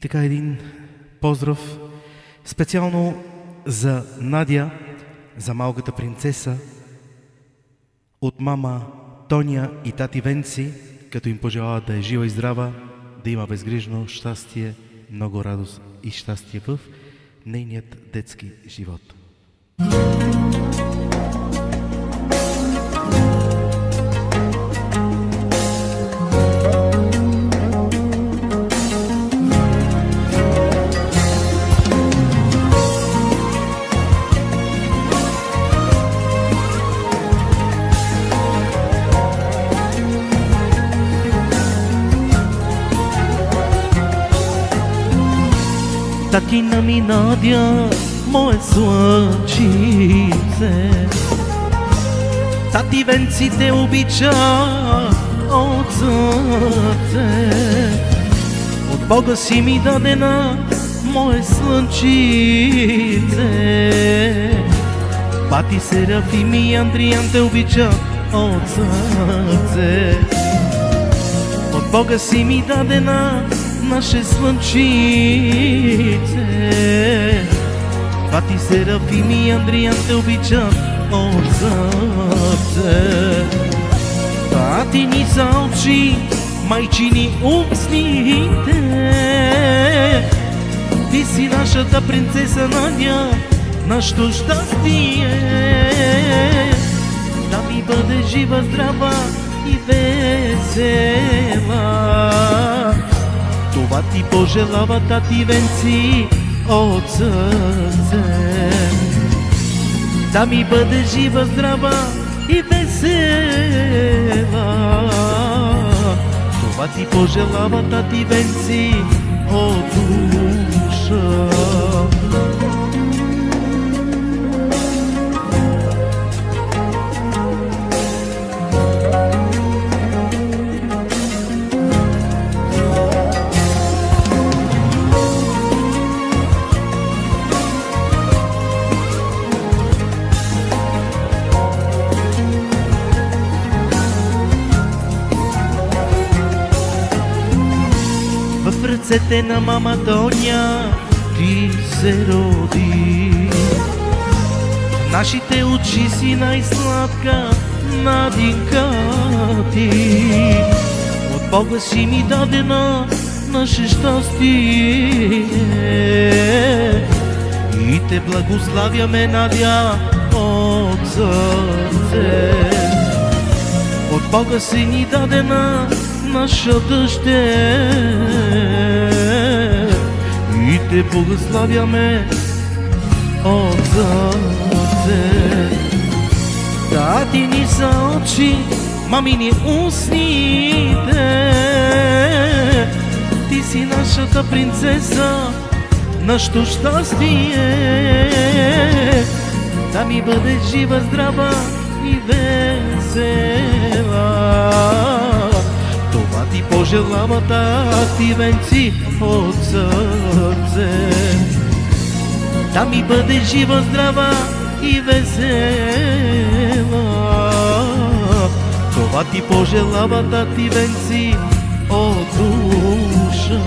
Така един поздрав специално за Надя, за малката принцеса, от мама Тоня и тати Венци, като им пожелава да е жива и здрава, да има безгрижно щастие, много радост и щастие в нейният детски живот. Татина ми Надя, мое слънчице, тати Венци те обича от сърце. От Бога си ми дадена, мое слънчице. Бати Серафим и Андриан те обича от сърце. От Бога си ми дадена, наше слънчице. Бати Серафим и Андриан те обича от сърце. Тати ни са очи, майчини устните. Ти си нашата принцеса Надя, нашето щастие. Да ми бъде жива, здрава и весела. Това ти пожелава тати Венци от сърце. Да ми бъде жива, здрава и весела. Това ти пожелава тати Венци от душа. В ръцете на мама Тоня ти се роди. В нашите очи си най-сладка Надинка ти. От Бога си ми дадена наше щастие. И те благославяме, Надя, от сърце. От Бога си ни дадена наша дъщер. И те благославяме от сърце. Тати ни са очи, мамини устните. Ти си нашата принцеса, нашето щастие. Да ми бъде жива, здрава и весела. Това ти пожелава тати Венци от сърце. Да ми бъде жива, здрава и весела. Това ти пожелава тати Венци от душа.